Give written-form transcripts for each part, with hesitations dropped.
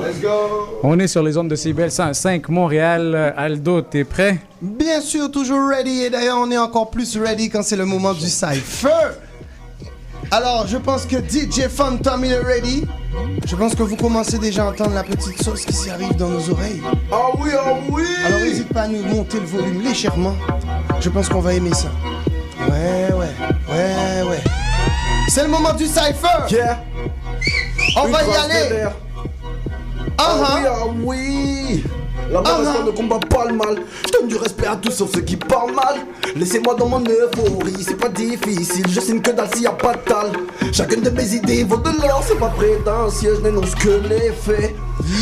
Let's go. On est sur les ondes de CIBL 105 Montréal. Aldo, t'es prêt? Bien sûr, toujours ready. Et d'ailleurs, on est encore plus ready quand c'est le moment du cypher. Alors, je pense que DJ Phantom est ready. Je pense que vous commencez déjà à entendre la petite sauce qui s'y arrive dans nos oreilles. Ah oui, ah oui. Alors, n'hésite pas à nous monter le volume légèrement. Je pense qu'on va aimer ça. Ouais. C'est le moment du cypher. Yeah. On va y aller. Ah oui. La bonne ne combat pas le mal. Je donne du respect à tous sauf ceux qui parlent mal. Laissez-moi dans mon euphorie, c'est pas difficile. Je signe que dalle s'il y a pas de tal. Chacune de mes idées vaut de l'or, c'est pas prétentieux. Je n'énonce que les faits.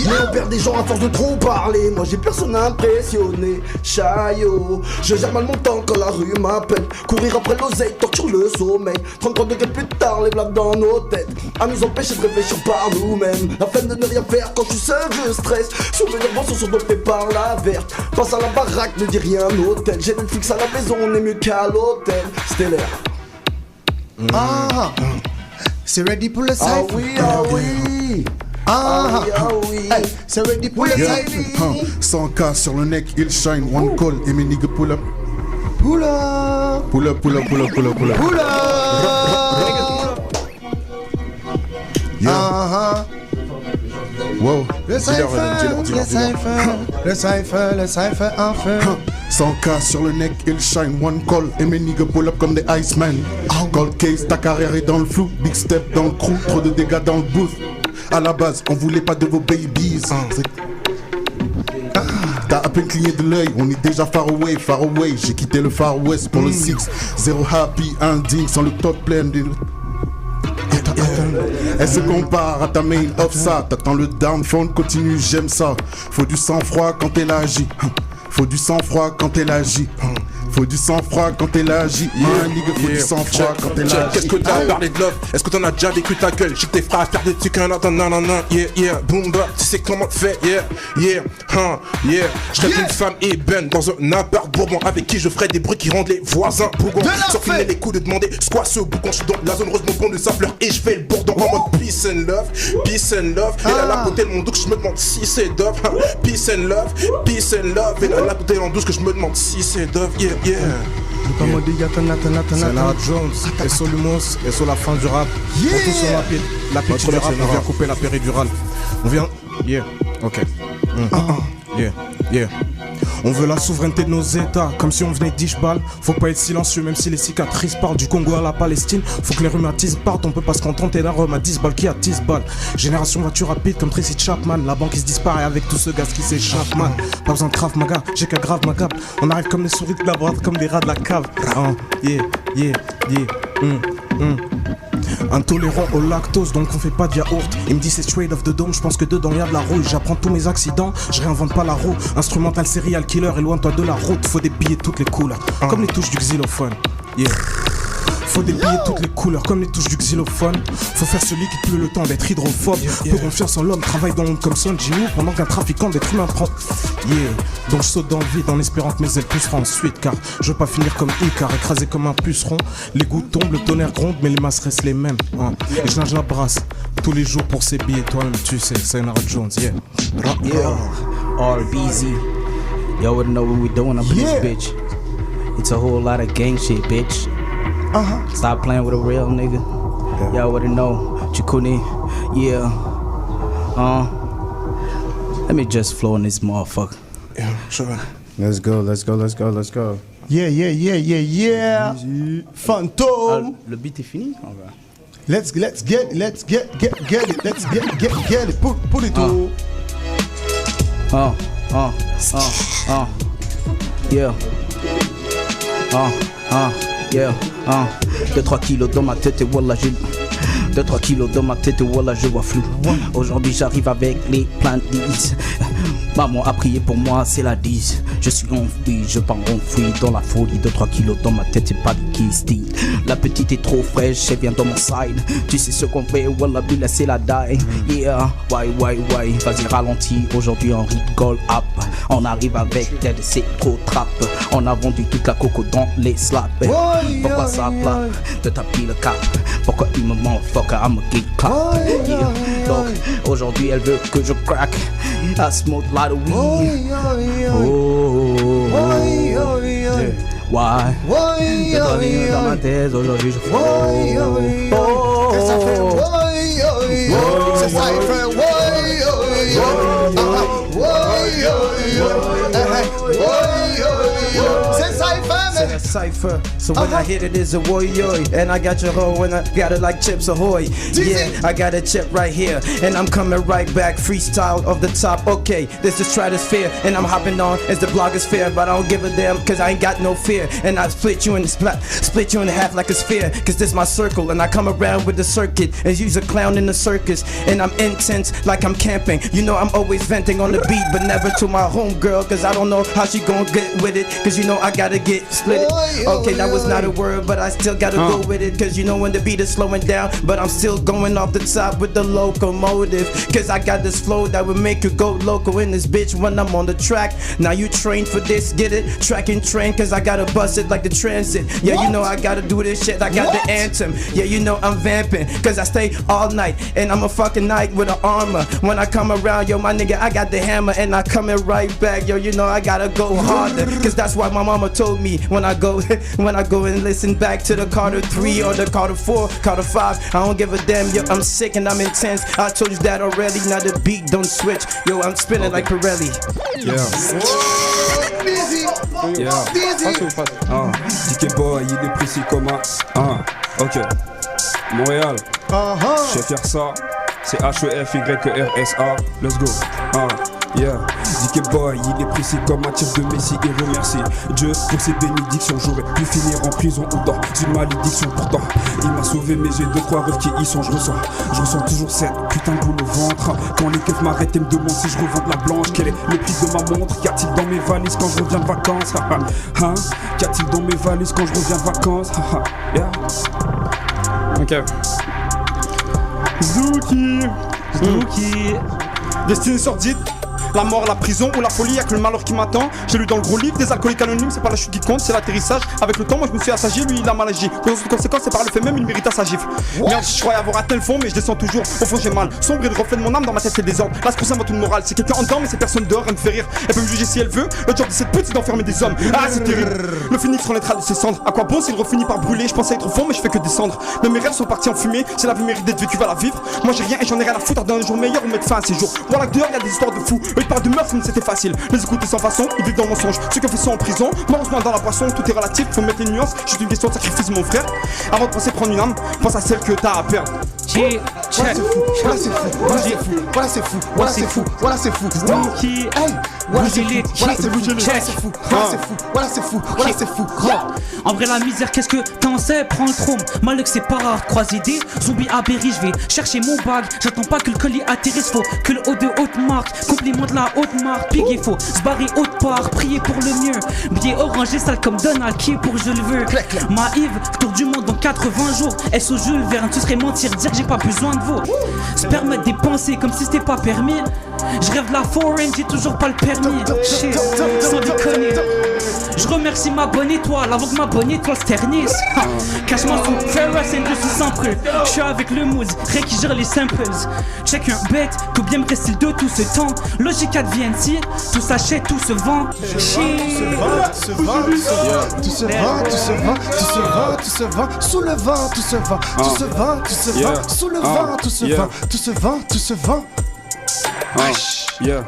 Mais on perd des gens à force de trop parler. Moi j'ai personne impressionné. Chaillot, je gère mal mon temps quand la rue m'appelle. Courir après l'oseille, torture le sommeil. 33 degrés plus tard, les blagues dans nos têtes. À nous empêcher de réfléchir par nous-mêmes. La flemme de ne rien faire quand je suis seul, je stresse. Souvenir bon sont surdotés par la verte. Passe à la baraque, ne dis rien hôtel. J'ai Netflix à la maison, on est mieux qu'à l'hôtel. Stellaire. C'est ready pour le cypher. Ah oui, ah oui. Hey, c'est ready pour le cypher. 100K sur le neck, il shine, one call et mes niggas pull up. Pull up. Pull up. Pull up. Wow. Le cypher, enfin. 100K sur le neck, il shine, one call et mes niggas pull up comme des Iceman. Cold case, ta carrière est dans le flou, big step dans le crew, trop de dégâts dans le booth. À la base, on voulait pas de vos babies. T'as à peine cligné de l'œil, on est déjà far away. J'ai quitté le Far West pour le 6. Zéro happy ending sans le top plein de... Elle se compare à ta main off ça. T'attends le downfall, continue, j'aime ça. Faut du sang-froid quand elle agit. Faut du sang-froid quand elle agit. Faut du sang-froid quand elle agit. Faut du sang-froid quand elle agit. Qu'est-ce que t'as parlé de love? Est-ce que t'en as déjà vécu ta gueule? J'ai que tes frères faire des trucs un autre, non, yeah, boom bap, tu sais comment te fait, yeah. Je rêve d'une femme ébène dans un appart bourbon avec qui je ferai des bruits qui rendent les voisins bourgons. Sans finir les coups de demander ce quoi ce bougon. Je suis dans la zone rose, mon con de sa fleur et je fais le bourdon en mode peace and love. Et là, la côté de mon dos, je me demande si c'est Dove. Peace and love. Et là, la côté de mon dos, que je me demande si c'est Dove, yeah. C'est Nara Jones, et sur l'humus, et sur la fin du rap. On tous sur la petite du rap, on vient couper la péridurale. On vient. On veut la souveraineté de nos états, comme si on venait d'Ishbal. Faut pas être silencieux, même si les cicatrices partent du Congo à la Palestine. Faut que les rhumatismes partent, on peut pas se contenter d'un rhum à 10 balles qui a 10 balles. Génération voiture rapide comme Tracy Chapman. La banque se disparaît avec tout ce gaz qui s'échappe, man. Pas besoin de Krav Maga, j'ai qu'à grave ma gap. On arrive comme les souris de la droite, comme des rats de la cave. Intolérant au lactose, donc on fait pas de yaourt. Il me dit c'est straight off the dome, je pense que dedans y'a de la rouille. J'apprends tous mes accidents, je réinvente pas la roue. Instrumental serial killer, éloigne-toi de la route. Faut des billets toutes les couleurs, comme les touches du xylophone. Faut des billets toutes les couleurs, comme les touches du xylophone. Faut faire celui qui pleut le temps d'être hydrophobe. Peu confiance en l'homme, travaille dans l'ombre comme Son Jimmy. Pendant qu'un trafiquant d'être humain prend. Donc je saute dans le vide en espérant que mes ailes pousseront ensuite. Car je veux pas finir comme Icar, écrasé comme un puceron. Les gouttes tombent, le tonnerre gronde, mais les masses restent les mêmes. Et je la brasse tous les jours pour ces billets. Toi-même tu sais, c'est Nara Jones, RBZ. You already know what we doing up in this bitch. It's a whole lot of gang shit, bitch. Stop playing with a real nigga. Y'all already know. Chikuni. Let me just flow in this motherfucker. Yeah, sure. Let's go. Yeah. Phantom. Le beat est fini? Let's get it. Let's get it. Pull it all. Yeah. 2-3 kilos dans ma tête et voilà j'ai 2-3 kilos dans ma tête et voilà je vois flou. Aujourd'hui j'arrive avec les plans de Maman a prié pour moi, c'est la 10. Je suis enfoui, je pars enfoui dans la folie. 2-3 kilos dans ma tête, c'est pas des kistis. La petite est trop fraîche, elle vient dans mon side. Tu sais ce qu'on fait, wallah billah c'est la die. Yeah, why, vas-y ralentis, aujourd'hui on rigole up. On arrive avec Dead, c'est trop trap. On a vendu toute la coco dans les slaps. Pourquoi ça plat de taper le cap? Pourquoi il me ment, fuck, I'm a geek clap. Donc aujourd'hui elle veut que je crack. I smoke a lot of weed. Why? Dans ma tête aujourd'hui je fais. C'est ça, il fait c'est ça, il fait. A cipher, so when I hit it, it's a yo. And I got your hoe and I got it like Chips Ahoy. Yeah, I got a chip right here, and I'm coming right back. Freestyle of the top, okay. This is Stratosphere, and I'm hopping on as the blogosphere. But I don't give a damn, cause I ain't got no fear. And I split you in half like a sphere. Cause this my circle, and I come around with the circuit. And use a clown in the circus, and I'm intense like I'm camping. You know I'm always venting on the beat, but never to my homegirl. Cause I don't know how she gon' get with it. Cause you know I gotta get split. Okay, that was not a word, but I still gotta go with it. Cause you know when the beat is slowing down, but I'm still going off the top with the locomotive. Cause I got this flow that would make you go loco in this bitch when I'm on the track. Now you train for this, get it? Track and train, cause I gotta bust it like the transit. Yeah, you know I gotta do this shit, I got the anthem. Yeah, you know I'm vamping, cause I stay all night. And I'm a fucking knight with an armor. When I come around, yo, my nigga, I got the hammer. And I coming right back, yo, you know I gotta go harder. Cause that's why my mama told me when I go and listen back to the Carter 3 or the Carter 4, Carter 5, I don't give a damn, yo, I'm sick and I'm intense. I told you that already, now the beat don't switch. Yo, I'm spinning like Pirelli. DK Boy, il est précis comme un. Ok. Montréal. Je vais faire ça. C'est HEFYERSA. Let's go. Yeah, DK Boy, il est précis comme un tir de Messi et remercie Dieu pour ses bénédictions. J'aurais pu finir en prison ou dans une malédiction. Pourtant, il m'a sauvé, mais j'ai 2-3 rêves qui y sont. Je ressens toujours cette putain de boule au ventre. Quand les keufs m'arrêtent et me demandent si je revends de la blanche. Quel est le prix de ma montre? Qu'y a-t-il dans mes valises quand je reviens de vacances? Hein? Qu'y a-t-il dans mes valises quand je reviens de vacances? Yeah. Ok. Zouki. Destinée sordide. La mort, la prison ou la folie, y'a que le malheur qui m'attend. J'ai lu dans le gros livre, des alcooliques anonymes, c'est pas la chute qui compte, c'est l'atterrissage. Avec le temps, moi je me suis assagi, lui il a mal agi. Conséquence, c'est par le fait même, il mérite à sa gifle. Merde, je croyais avoir atteint le fond, mais je descends toujours. Au fond, j'ai mal. Sombre et le reflet de mon âme, dans ma tête c'est le désordre. Là, c'est pour ça, moi, tout le moral. C'est quelqu'un en dedans, mais c'est personne dehors, elle me fait rire. Elle peut me juger si elle veut. Le job de cette pute, c'est d'enfermer des hommes. Ah, c'est terrible. Le phénix renaîtra de ses cendres. À quoi bon s'il refinit par brûler? Je pensais être au fond, mais je fais que descendre. Mais mes rêves sont partis en fumée. Si la vie mérite d'être vécue, va la vivre. Moi, j'ai rien et j'en ai rien à foutre d'un jour meilleur ou mettre fin à ces jours. Voilà que dehors, y'a des histoires de fous. Eux, ils parlent de meurtre, mais c'était facile. Les écouter sans façon, ils vivent dans le mensonge. Ceux qui ont fait ça en prison, malheureusement dans la boisson, tout est relatif, faut mettre les nuances. Juste une question de sacrifice, mon frère. Avant de penser prendre une âme, pense à celle que t'as à perdre. Voilà c'est fou. Voilà c'est fou. Voilà c'est fou. Voilà c'est fou. Voilà c'est fou. Zouki. Voilà c'est fou. Voilà c'est fou. Voilà c'est fou. Voilà c'est fou. Voilà c'est fou. Voilà c'est fou. En vrai la misère qu'est-ce que t'en sais? Prends le chrome. Malek c'est pas rare. Croisé des zombies aberris. Je vais chercher mon bag. J'attends pas que le colis atterrisse. Faut que le haut de haute marque. Compliment de la haute marque. Piguer faut se barrer haute part. Prier pour le mieux. Billet orangé sale comme Donald. Qui est pour je le veux. Maïve tour du monde dans 80 jours. SO Jules Verne. Tu serais mentir dire que j'ai pas besoin de vous. Se permettre des pensées comme si c'était pas permis. Je rêve de la foreign, j'ai toujours pas le permis. Shit, sans déconner. Je remercie ma bonne étoile avant que ma bonne étoile se ternisse. Cache-moi sous Ferris and je suis sans preuve. Je suis avec le mood, Ray qui gère les samples. Check un bête, que bien me reste-t-il de tout ce temps. Logique à VNC, tout s'achète, tout se vend. Shit. Tout se vend, tout se vend, tout se vend, tout se vend, tout se vend, sous le vent, tout se vend, tout se vend, tout se vend, sous le vent, tout se vend, tout se vend, tout se vend. Yeah.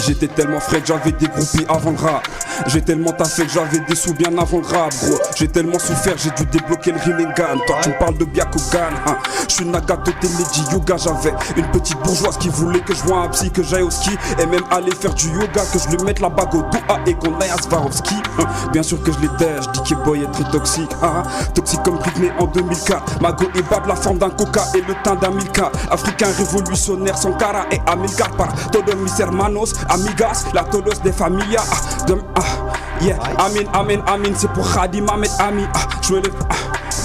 J'étais tellement frais que j'avais des groupies avant le rap. J'ai tellement taffé que j'avais des sous bien avant le rap, gros. J'ai tellement souffert, j'ai dû débloquer le Rinnegan. Toi tu me parles de Byakugan, hein. Je suis Nagato Tenedi Yoga. J'avais une petite bourgeoise qui voulait que je vois un psy, que j'aille au ski et même aller faire du yoga, que je lui mette la bague au doigt et qu'on aille à Swarovski, hein. Bien sûr que je l'étais, je dis que boy est très toxique, hein. Toxique comme Britney en 2004. Mago et Bab, la forme d'un coca et le teint d'un Milka. Africain révolutionnaire, Sankara et Amilcar par todos mis hermanos, amigas, la todos de familia. Yeah, amin, amin, amin, c'est pour Khadim Ahmed Ami.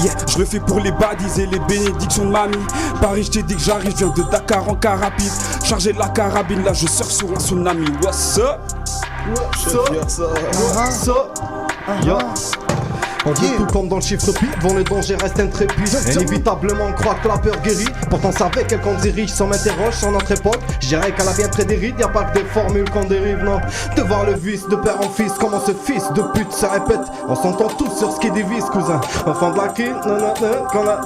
Yeah, je le fais pour les badis et les bénédictions de mamie. Paris, je t'ai dit que j'arrive, je viens de Dakar en car rapide. Chargé de la carabine, là je surfe sur un tsunami. What's up? On veut tout comme dans le chiffre pi, devant le danger reste intrépide. Inévitablement on croit que la peur guérit. Pourtant c'est avec elle qu'on dirige, sans m'interroge sur notre époque. Je dirais qu'elle a bien près des rides, y'a pas que des formules qu'on dérive, non. De voir le vice de père en fils, comment ce fils de pute se répète. On s'entend tous sur ce qui divise, cousin. Enfant de la quille, quand la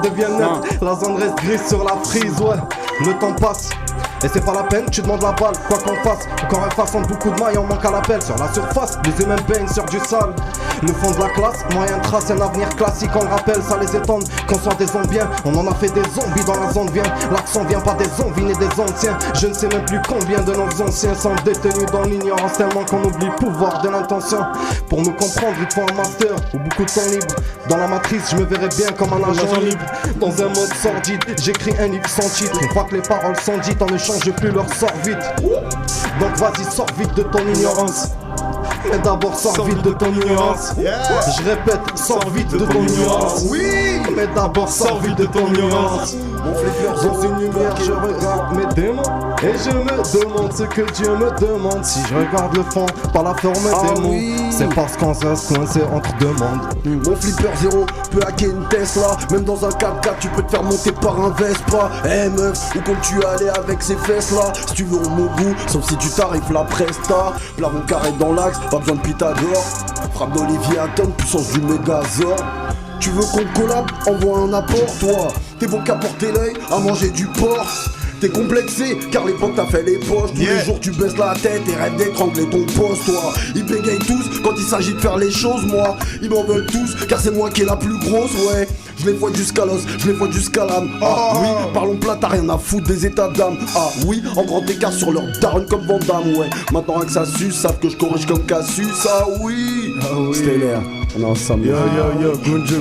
devient net. La zone reste grise sur la frise, ouais. Le temps passe. Et c'est pas la peine, tu demandes la balle, quoi qu'on fasse. Encore un face entre beaucoup de mailles, on manque à l'appel. Sur la surface, les humains baignent sur du sale. Le fond de la classe, moyen de trace, un avenir classique, on le rappelle, ça les étonne. Qu'on soit des zombiens, on en a fait des zombies dans la zone vient. L'accent vient pas des zombies ni des anciens. Je ne sais même plus combien de nos anciens sont détenus dans l'ignorance, tellement qu'on oublie le pouvoir de l'intention. Pour nous comprendre, il faut un master ou beaucoup de temps libre. Dans la matrice, je me verrais bien comme un agent libre. Dans un mode sordide, j'écris un livre sans titre. Une fois que les paroles sont dites, on ne change plus, leur sort vite. Donc vas-y, sors vite de ton ignorance. Mais d'abord sors vite de ton ignorance. Je répète, sors vite de ton ignorance. Oui, mais d'abord sors vite de ton ignorance. Dans une lumière, je regarde mes démons et je me demande ce que Dieu me demande. Si je regarde le fond par la forme des mots, c'est parce qu'on reste coincé entre deux mondes. Mon flipper zéro peut hacker une Tesla. Même dans un 4x4 tu peux te faire monter par un Vespa. Eh meuf, où comptes-tu aller avec ces fesses là? Si tu veux au mon goût, sauf si tu t'arrives la presta. Plafond carré dans l'axe, pas besoin de Pythagore. Frappe d'Olivier Atom, puissance du Mégazord. Tu veux qu'on collab, envoie un apport, toi. T'es bon qu'à porter l'œil, à manger du porc. T'es complexé, car l'époque t'as fait les poches. Tous les jours tu baisses la tête et rêves d'étrangler ton poste, toi. Ils bégayent tous quand il s'agit de faire les choses, moi. Ils m'en veulent tous, car c'est moi qui est la plus grosse, ouais. Je les vois jusqu'à l'os, je les vois jusqu'à l'âme. Ah oui, parlons plat, t'as rien à foutre des états d'âme. Ah oui, en grand écart sur leur daronne comme Van Damme, ouais. Maintenant que ça suce, savent que je corrige comme Cassius, ah oui. Stellaire, on est ensemble. Yo, Gunjo.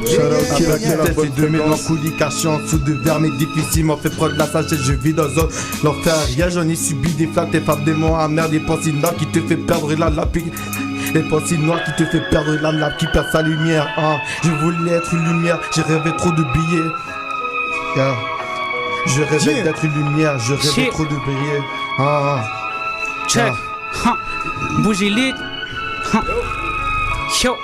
Shout out Killa Boy 2000 en communication, sous de vermes difficiles, m'en fait preuve de la sagesse, je vis dans un l'enfer. Hier j'en ai subi des flammes, tes femmes démons amers, des pensées noires qui te fait perdre la lapine. Les pensées noires qui te fait perdre l'âme, qui perd sa lumière, hein. Je voulais être une lumière, j'ai rêvé trop de billets, yeah. Je rêvais d'être une lumière, je rêvais trop de briller, Check, bouger lit, yo,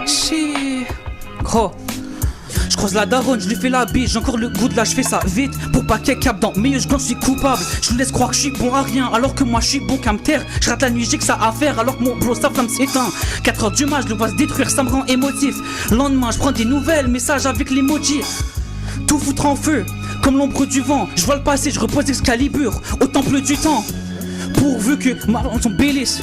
shit, gros. Je croise la daronne, je lui fais la bise, j'ai encore le goût de là, je fais ça vite pour pas qu'elle capte dans mes yeux, je suis coupable. Je lui laisse croire que je suis bon à rien, alors que moi je suis bon qu'à me taire. Je rate la nuit, j'ai que ça à faire, alors que mon bro sa flamme s'éteint. 4h du mat, je le vois se détruire, ça me rend émotif. Lendemain, je prends des nouvelles, messages avec l'emoji. Tout foutre en feu, comme l'ombre du vent. Je vois le passé, je repose Excalibur au temple du temps. Pourvu que ma on s'embellisse.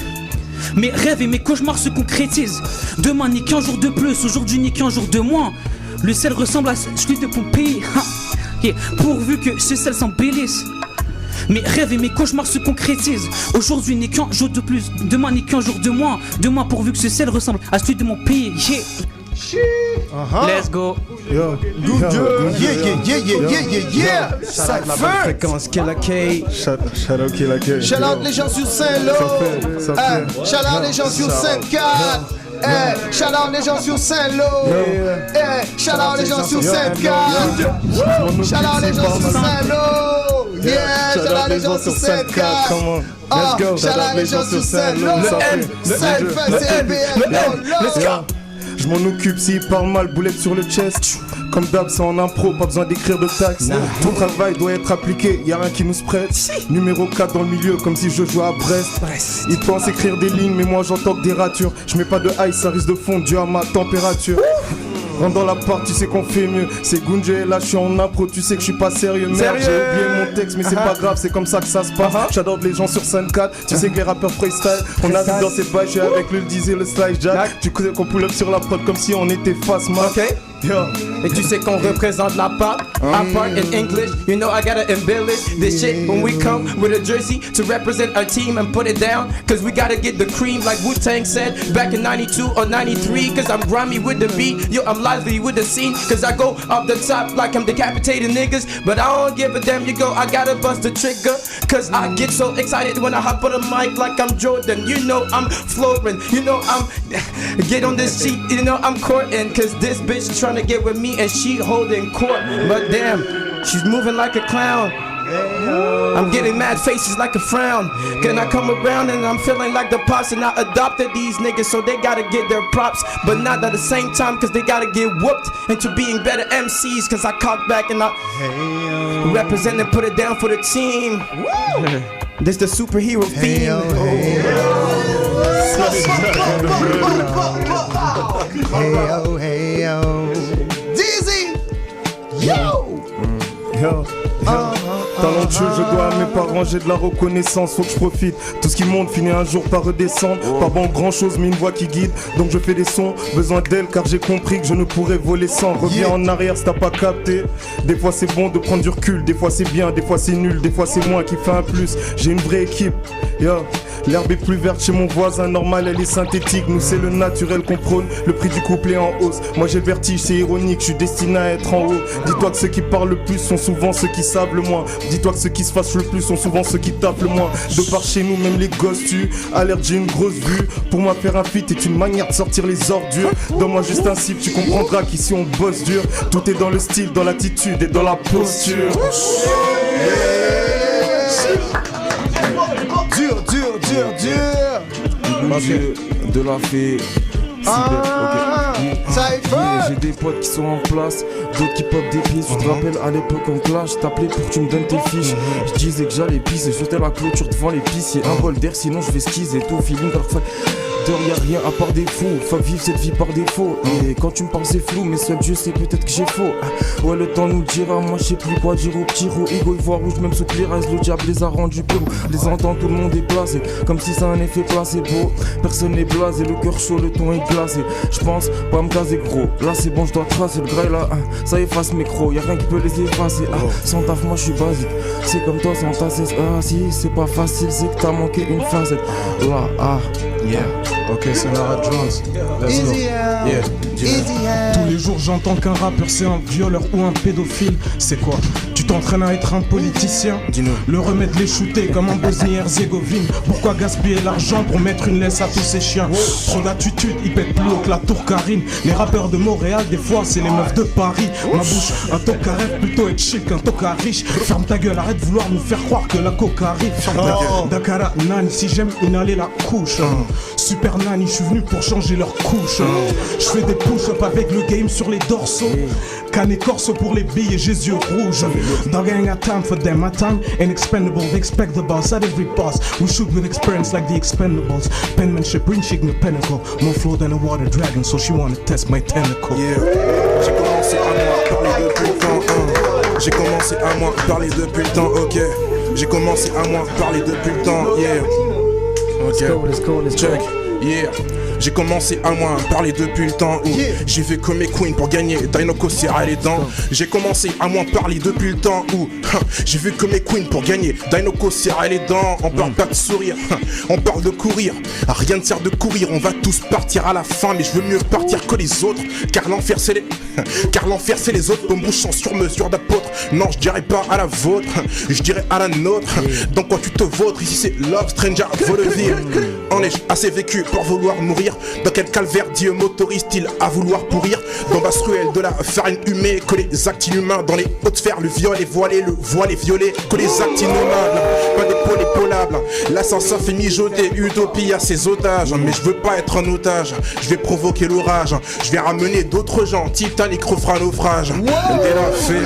Mes rêves et mes cauchemars se concrétisent. Demain n'est qu'un jour de plus, aujourd'hui n'est qu'un jour de moins. Le sel ressemble à celui de Pompéi. Pourvu que ce sel s'embellisse. Mes rêves et mes cauchemars se concrétisent. Aujourd'hui n'est qu'un jour de plus, demain n'est qu'un jour de moins. Demain pourvu que ce sel ressemble à celui de mon pays. Let's go. Yo, good job. Yeah. Ça fait fréquence Killa K. Shout out Killa K. Shout out les gens sur Saint-Lô. Shout out les gens sur Saint-Cat. Shout out les gens sur Saint-Lô. Shout out les gens sur Saint-Cat. Shout out les gens sur Saint-Lô. Yeah, shout out les gens sur Saint-Cat. Come on, let's go. Shout out les gens sur Saint-Lô. Let's go. Je m'en occupe s'il parle mal, boulette sur le chest. Comme d'hab, c'est en impro, pas besoin d'écrire de texte. Ton travail doit être appliqué, y'a rien qui nous se prête. Numéro 4 dans le milieu, comme si je jouais à Brest. Ils pensent écrire des lignes, mais moi j'entends que des ratures. Je mets pas de ice, ça risque de fondre dû à ma température. Rentre dans la part, tu sais qu'on fait mieux. C'est Gunje et là je suis en impro, tu sais que je suis pas sérieux. Merde, j'ai oublié mon texte, mais c'est pas grave, c'est comme ça que ça se passe. J'adore les gens sur scène 4, tu sais que les rappeurs freestyle. On a vu dans ces bails, je suis avec le Dizzy, le Slice Jack. Tu connais qu'on pull up sur la prod comme si on était face, man. Et tu sais qu'on représente la pop. I part in English, you know I gotta embellish this shit when we come with a jersey to represent our team and put it down. Cause we gotta get the cream like Wu-Tang said back in 92 or 93. Cause I'm grimy with the beat, yo I'm lively with the scene. Cause I go up the top like I'm decapitating niggas. But I don't give a damn, you go, I gotta bust the trigger. Cause I get so excited when I hop on the mic like I'm Jordan. You know I'm flooring, you know I'm get on this sheet, you know I'm courting. Cause this bitch trying to get with me and she holding court. But damn, she's moving like a clown. I'm getting mad faces like a frown. Can I come around and I'm feeling like the pops. And I adopted these niggas so they gotta get their props. But not at the same time cause they gotta get whooped into being better MCs. Cause I cock back and I represent and put it down for the team. This the superhero theme. Hey yo, Dizzy, yo. Talentueux, je dois à mes parents, j'ai de la reconnaissance, faut que je profite. Tout ce qui monte finit un jour par redescendre. Pas bon grand chose, mais une voix qui guide. Donc je fais des sons, besoin d'elle car j'ai compris que je ne pourrais voler sans. Reviens en arrière si t'as pas capté. Des fois c'est bon de prendre du recul, des fois c'est bien, des fois c'est nul, des fois c'est moi qui fais un plus. J'ai une vraie équipe, l'herbe est plus verte chez mon voisin, normal elle est synthétique. Nous c'est le naturel qu'on prône, le prix du couple est en hausse. Moi j'ai le vertige, c'est ironique, je suis destiné à être en haut. Dis-toi que ceux qui parlent le plus sont souvent ceux qui savent le moins. Dis-toi que ceux qui se fâchent le plus sont souvent ceux qui tapent le moins. De par chez nous, même les gosses tuent. Alerte, j'ai une grosse vue. Pour moi, faire un feat est une manière de sortir les ordures. Donne-moi juste un cible, tu comprendras qu'ici on bosse dur. Tout est dans le style, dans l'attitude et dans la posture. Dur. De la fée. J'ai des potes qui sont en place, d'autres qui pop des pieds. Tu te rappelles à l'époque en clash, t'appelais pour que tu me donnes tes fiches. Je disais que j'allais pisser, jeter la clôture devant les pistes. Un bol d'air sinon je vais skis tout feeling alors y'a rien à part des fous, faut vivre cette vie par défaut. Et quand tu me parles c'est flou, mais seul Dieu sait peut-être que j'ai faux. Ouais le temps nous dira, moi je sais plus quoi dire au petit roux. Ego il voit rouge même sous clairage, le diable les a rendus plus. Les entend tout le monde est placé, comme si ça a un effet placebo. Personne n'est blasé, le cœur chaud, le ton est glacé. Je pense pas me caser gros, là c'est bon je dois tracer le grail là. Ça efface mes crocs, y'a rien qui peut les effacer. Sans taf moi je suis basique, c'est comme toi sans ta cesse. Si c'est pas facile, c'est que t'as manqué une facette. Là yeah. Ok, c'est Nara Jones. Let's go. Yeah. Tous les jours j'entends qu'un rappeur c'est un violeur ou un pédophile. C'est quoi? Tu t'entraînes à être un politicien? Dis-nous. Le remède les shooter comme en Bosnie-Herzégovine. Pourquoi gaspiller l'argent pour mettre une laisse à tous ces chiens? Trop d'attitude, ils pètent plus haut que la tour Karine. Les rappeurs de Montréal, des fois c'est les meufs de Paris. Ma bouche, un toca rêve plutôt être chic qu'un toca riche. Ferme ta gueule, arrête de vouloir nous faire croire que la coca arrive. Dakara, Nani, si j'aime inhaler la couche. Super Nani, je suis venu pour changer leur couche. Je fais des push-up avec le game sur les dorsaux. Canne corso pour les billes et j'ai yeux rouges. Dog ain't got time for them, my time ain't expendable. They expect the boss at every boss. We shoot with experience like the expendables. Penmanship, reaching the pinnacle. More flow than a water dragon, so she wanna test my tentacle. J'ai commencé à moi parler depuis le temps. J'ai commencé à moi parler depuis le temps, ok. J'ai commencé à moi parler depuis le temps, yeah. Ok, let's go. Check, yeah. J'ai commencé à moi parler depuis le temps où j'ai fait comme mes queens pour gagner Dainoko serra les dents. J'ai commencé à moi parler depuis le temps où j'ai vu que mes queens pour gagner Dainoko serra les dents. On parle pas de sourire, on parle de courir. Rien ne sert de courir, on va tous partir à la fin. Mais je veux mieux partir que les autres, car l'enfer c'est les autres. Comme bouchant sur mesure d'apôtre. Non je dirais pas à la vôtre, je dirais à la nôtre. Donc quand tu te vôtres, ici c'est Love Stranger Vaudeville. On est assez vécu pour vouloir mourir. Dans quel calvaire Dieu m'autorise-t-il à vouloir pourrir? Dans basse ruelle de la farine humée, que les actes inhumains dans les hautes sphères, le viol est voilé, le voile est violé, que les actes innommables, pas d'épaule épaulable. L'ascenseur fait mijoter utopie à ses otages. Mais je veux pas être un otage, je vais provoquer l'orage. Je vais ramener d'autres gens, Titanic refera naufrage. Dès la fait.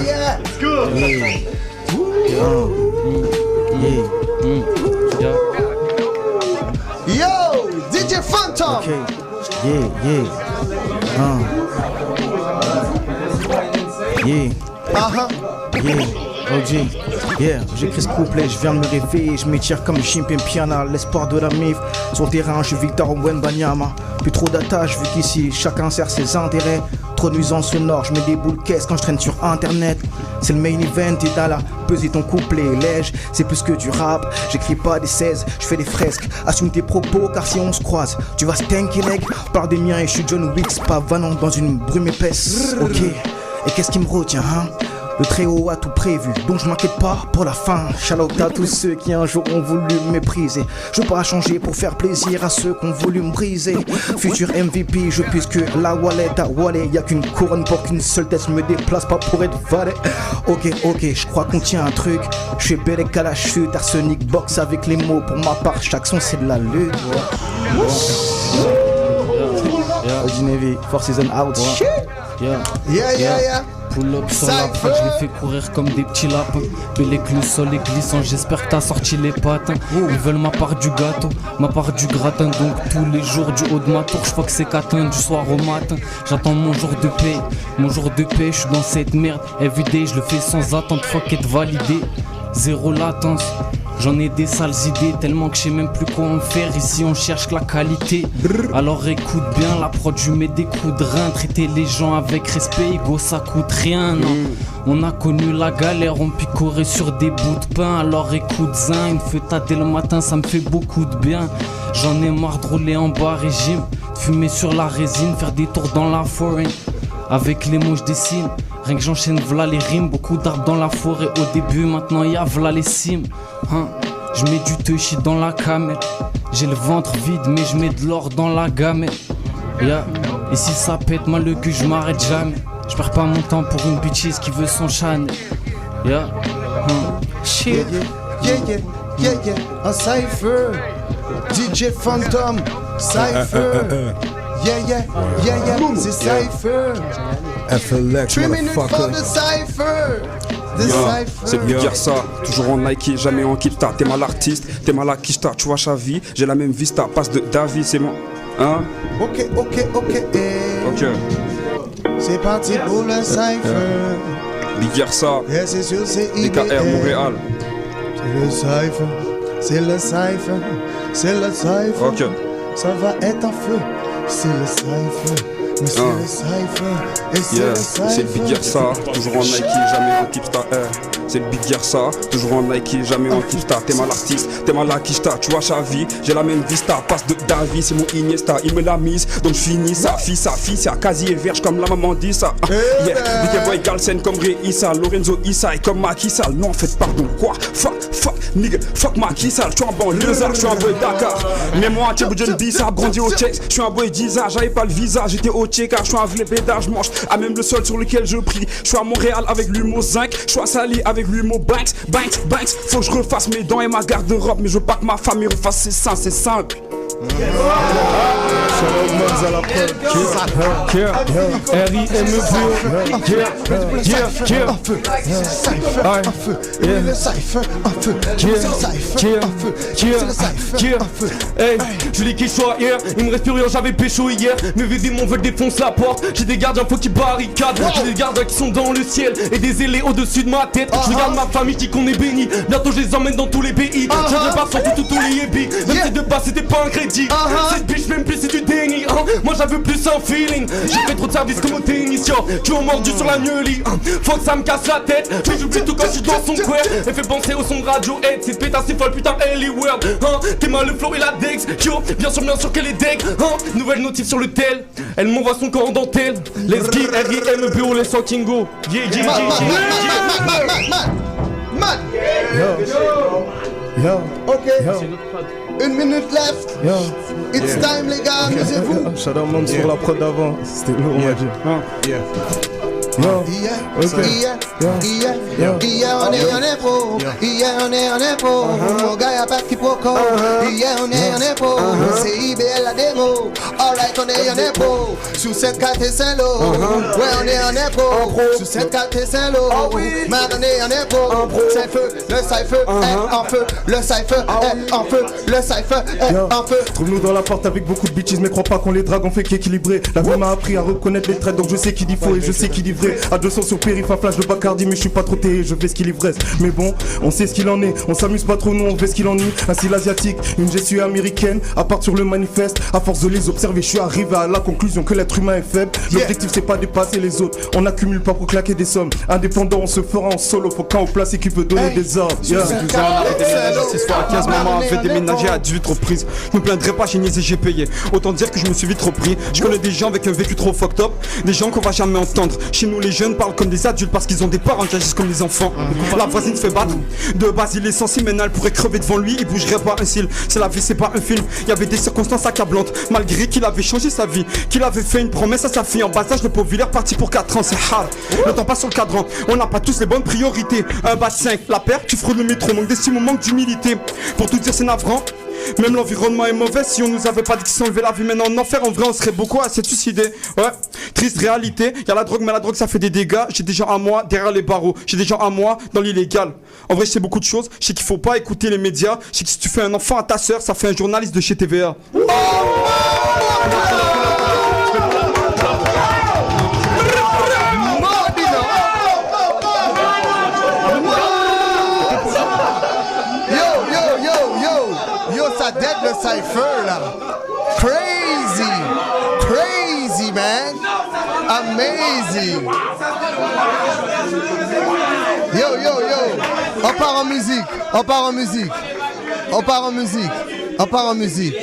Yo, DJ Phantom. Okay. Yeah. Yeah. Yeah. OG, yeah, j'écris ce couplet, je viens de me réveiller, je m'étire comme Jim Piana, l'espoir de la MIF. Sur le terrain, je suis Victor Wembanyama. Plus trop d'attaches vu qu'ici chacun sert ses intérêts. Trop de nuisances sonores, je mets des boules caisses quand je traîne sur internet. C'est le main event et t'as là, peser ton couplet léger, c'est plus que du rap. J'écris pas des 16, je fais des fresques. Assume tes propos car si on se croise, tu vas stanky leg. Parle des miens et je suis John Wick, pas vanant dans une brume épaisse. Ok, et qu'est-ce qui me retient, hein? Le Très-Haut a tout prévu, donc je m'inquiète pas pour la fin. Shout out à tous ceux qui un jour ont voulu me mépriser. Je veux pas changer pour faire plaisir à ceux qui ont voulu me briser. Futur MVP, je puisse que la wallet à wallet. Y'a qu'une couronne pour qu'une seule tête me déplace, pas pour être valet. Ok, je crois qu'on tient un truc. Je suis bel à la chute, arsenic box avec les mots. Pour ma part, chaque son c'est de la lutte. OG Navy, 4 season out. Yeah. Pull up sur la track, je les fais courir comme des petits lapins. Bel éclus, sol et glissant, j'espère que t'as sorti les patins. Ils veulent ma part du gâteau, ma part du gratin. Donc tous les jours du haut de ma tour, je crois que c'est qu'atteint du soir au matin. J'attends mon jour de paix, je suis dans cette merde. Everyday, je le fais sans attendre, faut qu'être validé. Zéro latence. J'en ai des sales idées, tellement que je sais même plus quoi en faire. Ici on cherche que la qualité. Alors écoute bien, la prod je mets des coups de rein. Traiter les gens avec respect, go ça coûte rien, non. On a connu la galère, on picorait sur des bouts de pain. Alors écoute zin, une feuta dès le matin ça me fait beaucoup de bien. J'en ai marre de rouler en bas régime, de fumer sur la résine, faire des tours dans la forêt. Avec les mots je dessine, rien que j'enchaîne v'là les rimes. Beaucoup d'arbres dans la forêt au début, maintenant y'a v'là les cimes. Je mets du touchy dans la camelle. J'ai le ventre vide mais je mets de l'or dans la gamelle. Et si ça pète mal le cul je m'arrête jamais. Je perds pas mon temps pour une bitchise qui veut son Chanel. Shit. Yeah. Un cypher. DJ Phantom. Cypher. Yeah. C'est cypher. FLX, 3 minutes for the cypher. C'est Big Gersa, toujours en Nike, jamais en Kipsta. T'es mal artiste, t'es mal à Kishta, tu vois sa vie, j'ai la même vista, passe de David, c'est moi. Hein? Ok. C'est parti pour le cypher. Big Gersa, yeah, c'est sûr, c'est DKR Montréal. C'est le cypher. Ok. Ça va être un feu. C'est le cypher. Mais c'est le cypher. Et c'est le cypher. C'est le Big Gersa, toujours en Nike, jamais en Kipsta. C'est le Big Gersa, toujours en Nike, jamais en Kipsta. T'es mal artiste, t'es mal à Kishta, tu vois sa vie, j'ai la même vista, passe de David, c'est mon Iniesta, il me l'a mise, donc je finis sa fille, c'est à casier vierge comme la maman dit ça. Big Boy Galsen comme Reissa, Lorenzo Issa et comme Macky Sall. Non, en fait, pardon, quoi? Fuck, nigga, fuck Macky Sall, je suis un banlieusard, je suis un boy Dakar. Mais moi, tu me dis ça, grandi au Tchèque, je suis un boy d'Isa, j'avais pas le visa, j'étais au Tchèque, car je suis un vrai pédard, je mange à même le sol sur lequel je prie. Je suis à Montréal avec l'humour zinc, je suis à Sali avec l'humour Banks. Faut que je refasse mes dents et ma garde-robe, mais je veux pas que ma famille refasse ses seins, c'est simple. Je dis qu'il soit hier, il me reste plus rien, j'avais pécho hier. Mes VD m'en veulent défoncer la porte. J'ai des gardiens, faut qu'ils barricadent. J'ai des gardiens qui sont dans le ciel et des ailés au-dessus de ma tête. Je regarde ma famille, qui qu'on est béni. Bientôt je les emmène dans tous les pays. Je répare sur tous les yébis. Même si de base c'était pas un crédit. Cette bitch même plus c'est du déni. Moi j'avais plus un feeling. J'ai fait trop de services comme au tennis. Tu m'as mordu sur la neulie. Faut que ça me casse la tête. Mais j'oublie tout quand je suis dans son coin. Elle fait penser au son de Radiohead. Cette pétasse c'est folle putain Ellie World. T'es mal le flow et la dex. Yo, bien sûr qu'elle est deg. Nouvelle notif sur le tel. Elle m'envoie son corps en dentelle. Let's get R.I.M.B.O. les fucking go. Man. Yo. Ok. 1 minute left. It's time les gars, amusez-vous. Shout-out monde sur la prod d'avant. C'était lourd, on va dire. On est pro. On est pro. Mon gars y'a pas de quiproquo. On est pro. C'est IBL la démo. Alright, on est pro. Sous cette carte et Saint-Lô. Ouais, on est pro. Sous cette carte et Saint-Lô. Man, on est pro. Le cypher est en feu. Le cypher est en feu. Le cypher est en feu. Trouve-nous dans la porte avec beaucoup de bitches, mais crois pas qu'on les drague, on fait qu'équilibrer. La vie m'a appris à reconnaître les traits, donc je sais qui dit faux et je sais qui dit vrai. délivré. À 200 sur périph', un flash de Bacardi, mais je suis pas trop terrible, je fais ce qu'il ivresse. Mais bon, on sait ce qu'il en est, on s'amuse pas trop, nous on fait ce qu'il en est. Ainsi l'asiatique, une gestion américaine, à part sur le manifeste. À force de les observer, je suis arrivé à la conclusion que l'être humain est faible. L'objectif c'est pas dépasser les autres, on accumule pas pour claquer des sommes. Indépendant, on se fera en solo, faut quand on place et qui veut donner des ordres. J'ai 12 ans, on avait déménagé 6 fois à 15 moments, on fait déménager à 18 reprises. Je me plaindrai pas, j'ai niaisé, j'ai payé. Autant dire que je me suis vite repris. Je connais des gens avec un vécu trop fucked up, des gens qu'on va jamais entendre. Chez nous les jeunes parlent comme des adultes parce qu'ils ont des parents qui agissent comme des enfants. La voisine se fait battre, de base il est sensible, maintenant elle pourrait crever devant lui, il bougerait pas un cil. C'est la vie, c'est pas un film, il y avait des circonstances accablantes. Malgré qu'il avait changé sa vie, qu'il avait fait une promesse à sa fille. En bas âge, le pauvre Villers parti pour 4 ans, c'est hard. Le temps passe sur le cadran, on n'a pas tous les bonnes priorités. Un bas 5, la paire, tu fraudes le métro, manque d'estime, on manque d'humilité. Pour tout dire c'est navrant, même l'environnement est mauvais. Si on nous avait pas dit qu'ils s'enlevaient la vie maintenant en enfer, en vrai on serait beaucoup à s'être suicidé. Ouais, triste réalité, y'a la drogue mais la drogue ça fait des dégâts. J'ai des gens à moi derrière les barreaux, j'ai des gens à moi dans l'illégal. En vrai je sais beaucoup de choses, je sais qu'il faut pas écouter les médias. Je sais que si tu fais un enfant à ta soeur, ça fait un journaliste de chez TVA. Ça dead le cypher là. Crazy. Crazy man. Amazing. Yo yo yo. On part en musique. On part en musique. On part en musique. On part en musique.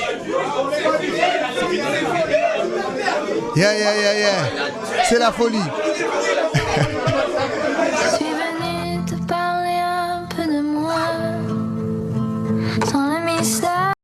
Yeah yeah yeah yeah. C'est la folie.